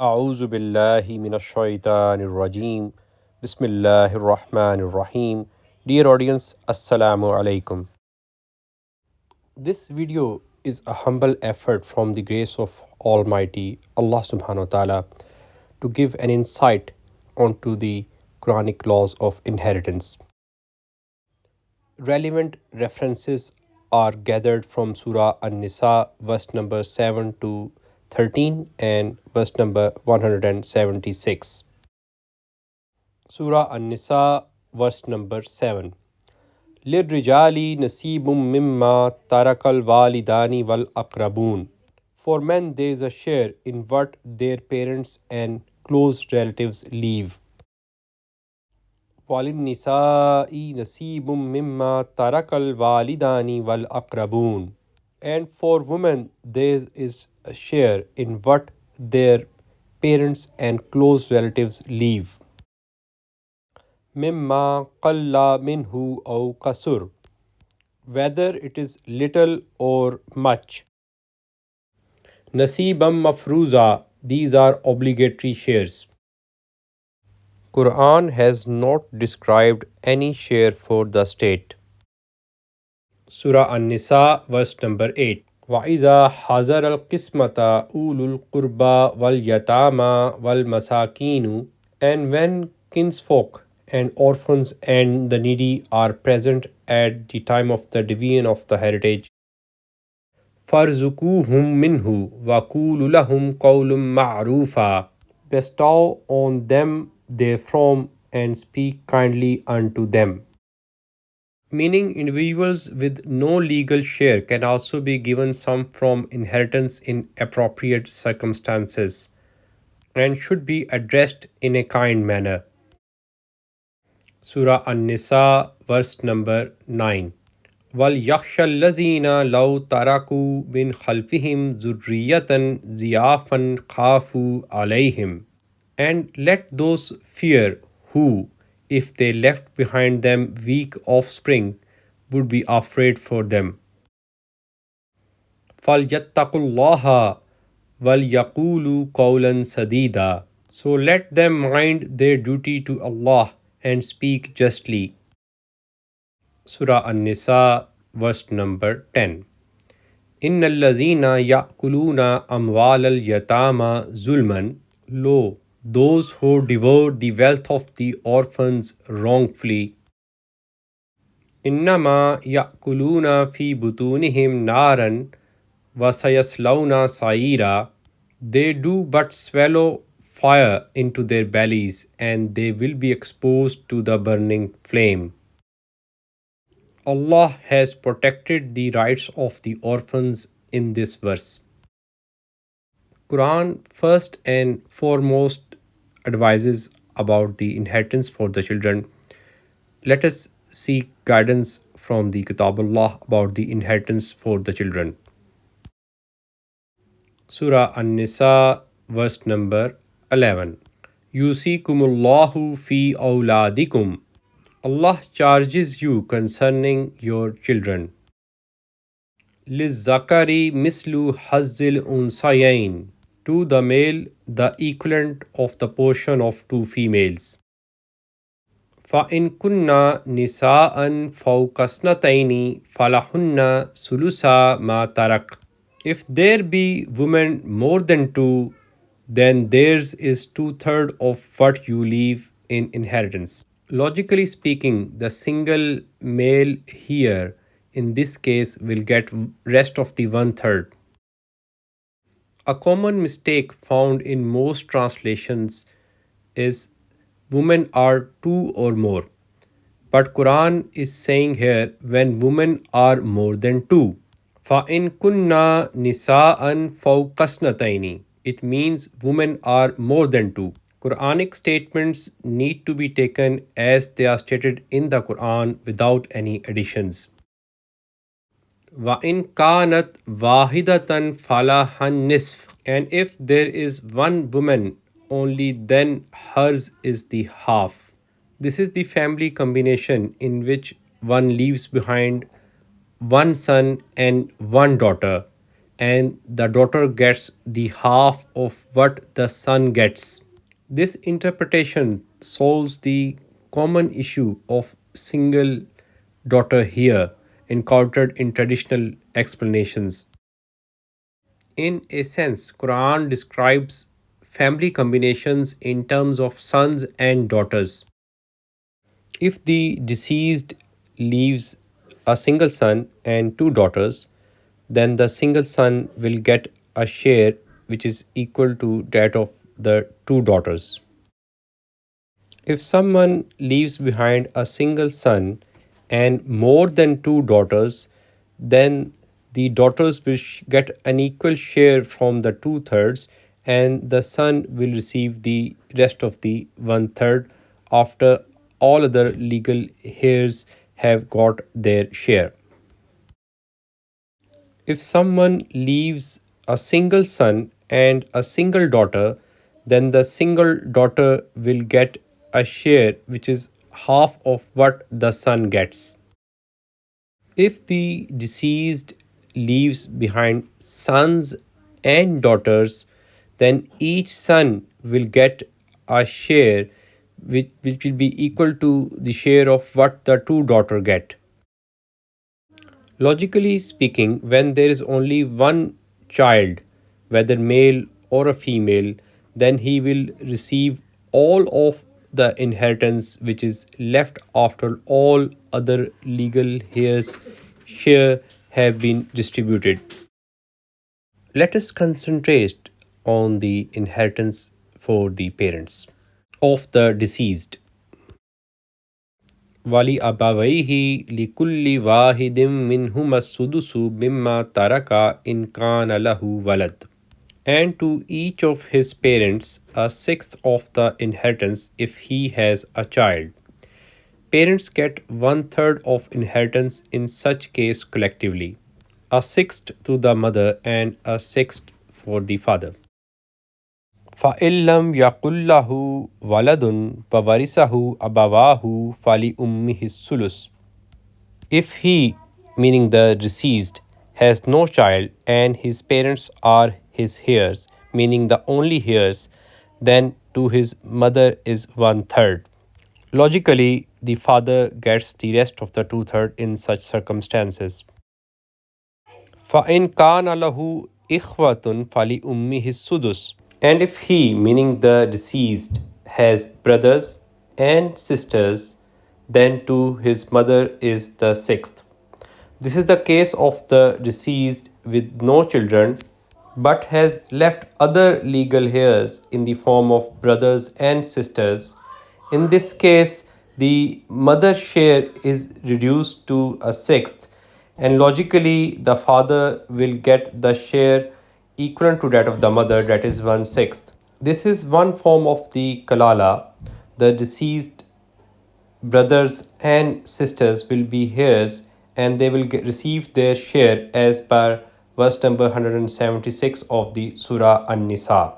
أعوذ بالله من الشيطان الرجيم بسم الله الرحمن الرحيم. Dear audience, Assalamu alaikum. This video is a humble effort from the grace of Almighty Allah subhanahu wa ta'ala to give an insight onto the Quranic laws of inheritance. Relevant references are gathered from Surah An-Nisa, verse number 7 to 13 and verse number 176. Surah An-Nisa, verse number 7. لِلرِّجَالِ نَصِيبٌ مِّمَّا تَرَكَ الْوَالِدَانِ وَالْأَقْرَبُونَ. For men there is a share in what their parents and close relatives leave. وَلِلنِّسَاءِ نَصِيبٌ مِّمَّا تَرَكَ الْوَالِدَانِ وَالْأَقْرَبُونَ. And for women there is a share in what their parents and close relatives leave. مما قل منه أو كسر, whether it is little or much. Nasibam mafruza, these are obligatory shares. Quran has not described any share for the state. Surah An-Nisa, verse number 8. وَإِذَا حَضَرَ الْقِسْمَةَ أُولُو الْقُرْبَى وَالْيَتَامَى وَالْمَسَاكِينُ. And when kinsfolk and orphans and the needy are present at the time of the division of the heritage, فَارْزُقُوهُم مِّنْهُ وَقُولُوا لَهُمْ قَوْلًا مَّعْرُوفًا. Bestow on them therefrom and speak kindly unto them. Meaning, individuals with no legal share can also be given some from inheritance in appropriate circumstances and should be addressed in a kind manner. Surah An-Nisa, verse number 9. وَلْيَخْشَ الَّذِينَ لَوْ تَرَكُوا مِنْ خَلْفِهِمْ ذُرِّيَّةً ضِعَافًا خَافُوا عَلَيْهِمْ. And let those fear who, if they left behind them weak offspring, would be afraid for them. فَلْيَتَّقُوا اللَّهَ وَلْيَقُولُوا قَوْلًا سَدِيدًا. So let them mind their duty to Allah and speak justly. Surah An-Nisa, verse number 10. إِنَّ الَّذِينَ يَأْكُلُونَ أَمْوَالَ الْيَتَامَى ظُلْمًا. Lo, those who devour the wealth of the orphans wrongfully. إِنَّمَا يَأْكُلُونَ فِي بُطُونِهِمْ نَارًا وَسَيَصْلَوْنَ سَعِيرًا. They do but swallow fire into their bellies, and they will be exposed to the burning flame. Allah has protected the rights of the orphans in this verse. Quran first and foremost advises about the inheritance for the children. Let us seek guidance from the Kitabullah about the inheritance for the children. Surah An-Nisa, verse number 11. Yusikumullahu fi awladikum. Allah charges you concerning your children. لِلذَّكَرِ مِثْلُ حَظِّ الْأُنْثَيَيْنِ. To the male, the equivalent of the portion of two females. فَإِن كُنَّ نِسَاءً فَوْقَ اثْنَتَيْنِ فَلَهُنَّ ثُلُثَا مَا تَرَكَ. If there be women more than two, then theirs is 2/3 of what you leave in inheritance. Logically speaking, the single male here in this case will get rest of the 1/3. A common mistake found in most translations is women are two or more. But Quran is saying here when women are more than two. فَإِن كُنَّ نِسَاءً فَوْقَ اثْنَتَيْنِ. It means women are more than two. Quranic statements need to be taken as they are stated in the Quran without any additions. وَإِن كَانَتْ وَاحِدَةً فَلَهَا النِّصْفُ. And if there is one woman only, then hers is the half. This is the family combination in which one leaves behind one son and one daughter, and the daughter gets the half of what the son gets. This interpretation solves the common issue of single daughter here encountered in traditional explanations. In a sense, Quran describes family combinations in terms of sons and daughters. If the deceased leaves a single son and two daughters, then the single son will get a share which is equal to that of the two daughters. If someone leaves behind a single son and more than two daughters, then the daughters will get an equal share from the two thirds, and the son will receive the rest of the one third after all other legal heirs have got their share. If someone leaves a single son and a single daughter, then the single daughter will get a share which is half of what the son gets. If the deceased leaves behind sons and daughters, then each son will get a share which will be equal to the share of what the two daughter get. Logically speaking, when there is only one child, whether male or a female, then he will receive all of the inheritance which is left after all other legal heirs share have been distributed. Let us concentrate on the inheritance for the parents of the deceased. Wali abawaihi likulli wahidin minhuma sudusu mimma taraka in kana lahu walad. And to each of his parents a sixth of the inheritance if he has a child. Parents get one third of inheritance in such case collectively, a sixth to the mother and a sixth for the father. فَإِن لَّمْ يَكُن لَّهُ وَلَدٌ وَوَرِثَهُ أَبَوَاهُ فَلِأُمِّهِ الثُّلُثُ. If he, meaning the deceased, has no child and his parents are his heirs, meaning the only heirs, then to his mother is one third. Logically, the father gets the rest of the two third in such circumstances. فَإِن كَانَ لَهُ إِخْوَةٌ فَلِأُمِّهِ السُّدُسُ. And if he, meaning the deceased, has brothers and sisters, then to his mother is the sixth. This is the case of the deceased with no children but has left other legal heirs in the form of brothers and sisters. In this case, the mother's share is reduced to a sixth, and logically, the father will get the share equivalent to that of the mother, that is one sixth. This is one form of the kalala. The deceased brothers and sisters will be heirs and they will receive their share as per verse number 176 of the Surah An-Nisa.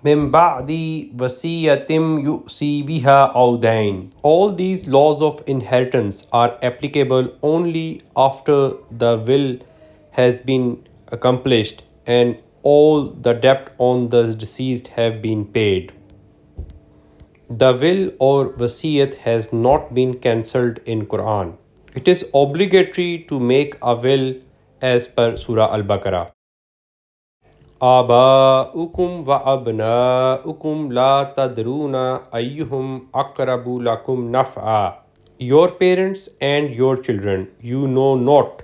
من بعد وصية يؤصي بها أو دين. All these laws of inheritance are applicable only after the will has been accomplished and all the debt on the deceased have been paid. The will or wasiyat has not been cancelled in Quran. It is obligatory to make a will as per Surah Al-Baqarah. آباؤكم وأبناؤكم لا تدرون أيهم أقرب لكم نفعا. Your parents and your children, you know not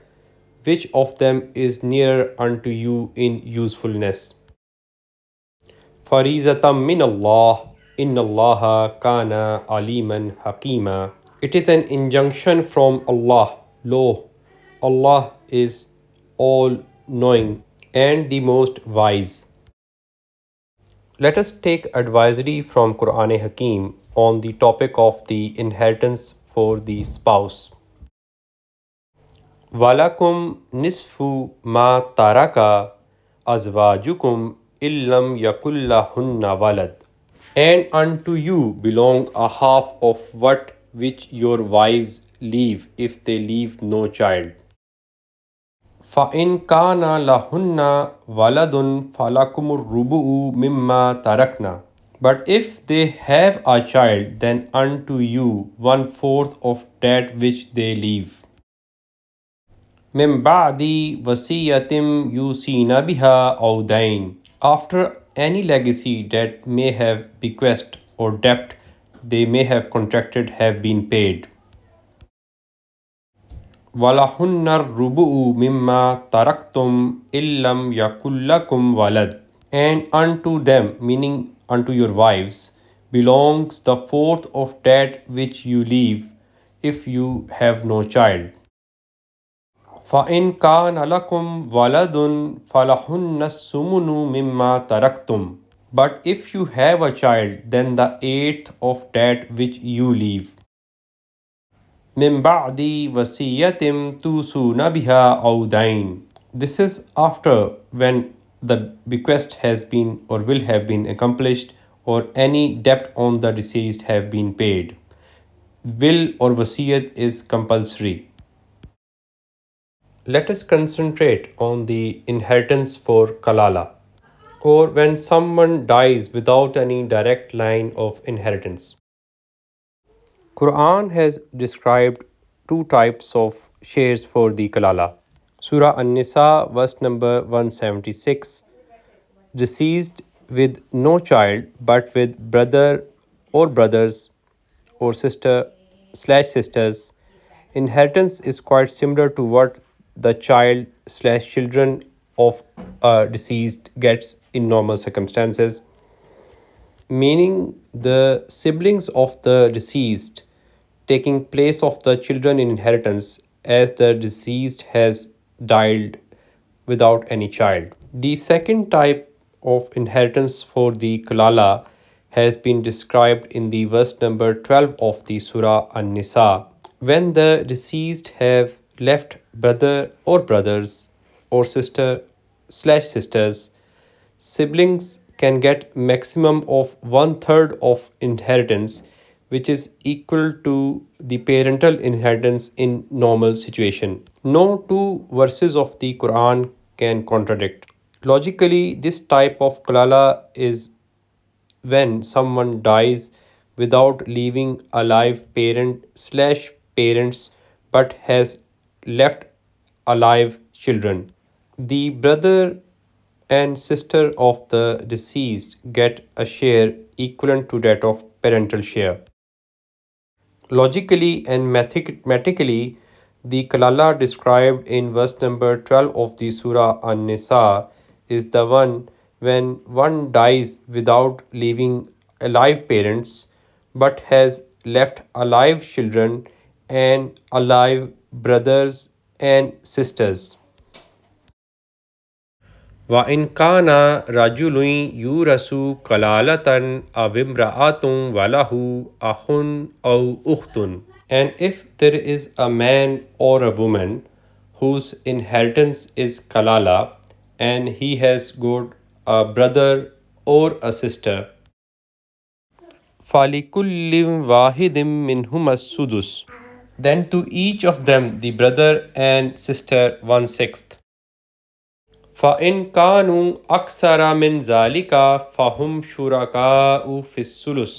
which of them is nearer unto you in usefulness. فَرِيزَةً مِّنَ اللَّهِ إِنَّ اللَّهَ كَانَ عَلِيمًا حَكِيمًا. It is an injunction from Allah. Lo, Allah is all-knowing and the most wise. Let us take advisory from Qur'an Hakim on the topic of the inheritance for the spouse. وَلَكُمْ نِصْفُ مَا تَرَكَ أَزْوَاجُكُمْ إِلَّمْ يَكُنْ لَهُنَّ وَلَدٌ. And unto you belong a half of what which your wives leave if they leave no child. فَإِنْ كَانَ لَهُنَّ وَلَدٌ فَلَكُمُ الرُّبُعُ مِمَّا تَرَكْنَا. But if they have a child, then unto you 1/4 of that which they leave. مِن بَعْدِ وَصِيَّةٍ يُوصِينَ بِهَا أَوْ دَيْنٍ. After any legacy that may have bequest or debt they may have contracted have been paid. وَلَهُنَّ الرُّبُعُ مِمَّا تَرَكْتُمْ إِن لَّمْ يَكُن لَّكُمْ وَلَدٌ. And unto them, meaning unto your wives, belongs the fourth of that which you leave if you have no child. فَإِنْ كَانَ لَكُمْ وَلَدٌ فَلَهُنَّ الثُّمُنُ مِمَّا تَرَكْتُمْ. But if you have a child, then the eighth of that which you leave. مِن بَعْدِ وَصِيَّةٍ تُوصُونَ بِهَا أَوْ دَيْنٍ. This is after when the bequest has been or will have been accomplished or any debt on the deceased have been paid. Will or wasiyat is compulsory. Let us concentrate on the inheritance for kalala, or when someone dies without any direct line of inheritance. Quran has described two types of shares for the kalala. Surah An-Nisa verse number 176. Deceased with no child but with brother or brothers or sister/sisters. Inheritance is quite similar to what the child/children of a deceased gets in normal circumstances, meaning the siblings of the deceased taking place of the children in inheritance as the deceased has died without any child. The second type of inheritance for the kalala has been described in the verse number 12 of the Surah An-Nisa. When the deceased have left brother or brothers or sister/sisters, siblings can get maximum of 1/3 of inheritance, which is equal to the parental inheritance in normal situation. No two verses of the Quran can contradict. Logically, this type of kalala is when someone dies without leaving a live parent/parents but has left alive children. The brother and sister of the deceased get a share equivalent to that of parental share. Logically and mathematically, the kalala described in verse number 12 of the Surah An-Nisa is the one when one dies without leaving alive parents but has left alive children and alive brothers and sisters. وَإِنْ كَانَ رَجُلٌ يُورَثُ كَلَالَةً أَوْ امْرَأَةٌ وَلَهُ أَخٌ أَوْ أُخْتٌ. And if there is a man or a woman whose inheritance is kalala and he has got a brother or a sister, فَلِكُلِّ وَاحِدٍ مِّنْهُمَا السُّدُسُ. Then to each of them, the brother and sister, 1/6. فَإِنْ كَانُوا أَكْثَرَ مِنْ ذَلِكَ فَهُمْ شُرَكَاءُ فِي الثُّلُثِ.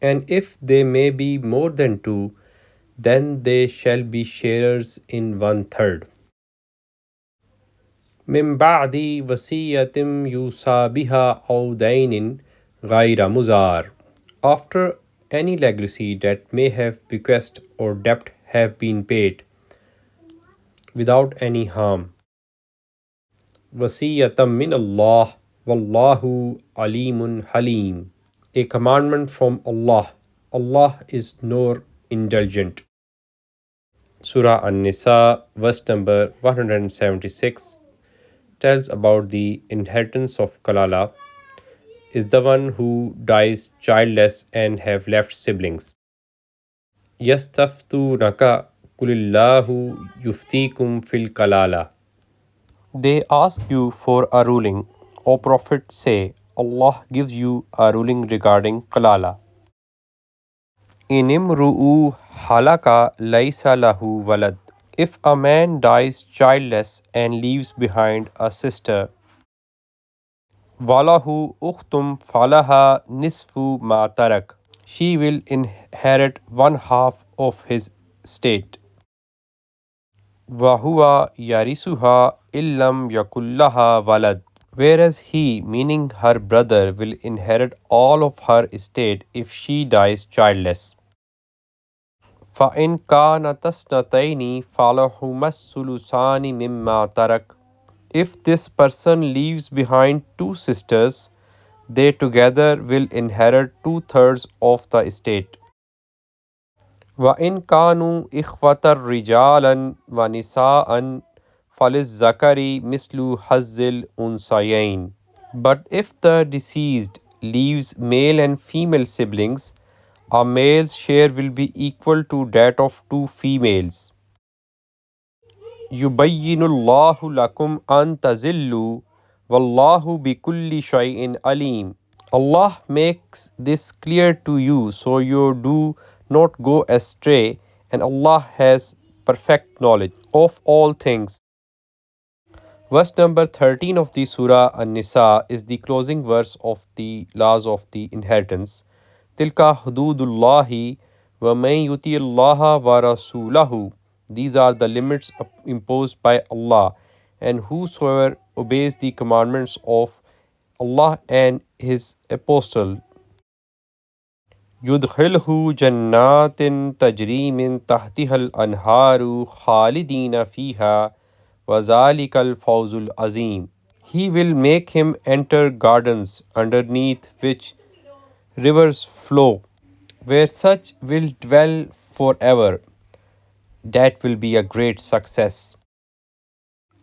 And if they may be more than two, then they shall be sharers in 1/3. مِن بَعْدِ وَصِيَّةٍ يُوصَى بِهَا أَوْ دَيْنٍ غَيْرَ مُضَارٍ. After any legacy that may have bequest or debt have been paid without any harm. وَصِيَّةً مِّنَ اللَّهِ وَاللَّهُ عَلِيمٌ حَلِيمٌ. A commandment from Allah. Allah is nor indulgent. Surah An-Nisa verse number 176 tells about the inheritance of kalala is the one who dies childless and have left siblings. يَسْتَفْتُونَكَ قُلِ اللَّهُ يُفْتِيكُمْ فِي الْكَلَالَةِ. They ask you for a ruling. O Prophet, say, Allah gives you a ruling regarding kalala. إِنِ امْرُؤُ هَلَكَ لَيْسَ لَهُ وَلَدٌ. If a man dies childless and leaves behind a sister, walahu ukhtum falaha nisfu ma tarak. She will inherit one half of his estate. Wahuwa yarisuha illam yakullaha walad. Whereas he, meaning her brother, will inherit all of her estate if she dies childless. فَإِنْ كَانَتَا اثْنَتَيْنِ فَلَهُمَا الثُّلُثَانِ مِمَّا تَرَكَ. If this person leaves behind two sisters, they together will inherit two-thirds of the estate. وَإِنْ كَانُوا إِخْوَةً رِجَالًا وَنِسَاءً فَلِلذَّكَرِ مِثْلُ حَظِّ الْأُنْثَيَيْنِ. But if the deceased leaves male and female siblings, a male's share will be equal to that of two females. يُبَيِّنُ اللَّهُ لَكُمْ أَن تَزِلُّوا وَاللَّهُ بِكُلِّ شَيْءٍ عَلِيمٌ. Allah makes this clear to you so you do not go astray, and Allah has perfect knowledge of all things. Verse number 13 of the Surah An-Nisa is the closing verse of the laws of the inheritance. Tilka hududullahi wa man yuti Allah wa rasulahu. These are the limits imposed by Allah, and whosoever obeys the commandments of Allah and His Apostle, يدخله جنات تجري من تحتها الأنهار خالدين فيها وذلك الفوز العظيم. He will make him enter gardens underneath which rivers flow, where such will dwell forever. That will be a great success.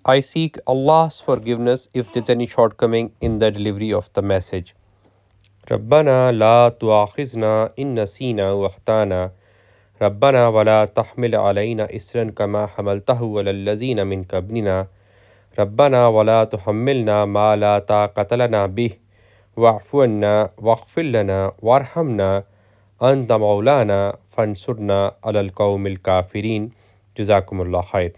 I seek Allah's forgiveness if there's any shortcoming in the delivery of the message. ربنا لا تؤاخذنا إن نسينا وأخطأنا ربنا ولا تحمل علينا إسرا كما حملته على الذين من قبلنا ربنا ولا تحملنا ما لا طاقة لنا به واعف عنا واغفر لنا وارحمنا أنت مولانا فانصرنا على القوم الكافرين. جزاكم الله خير.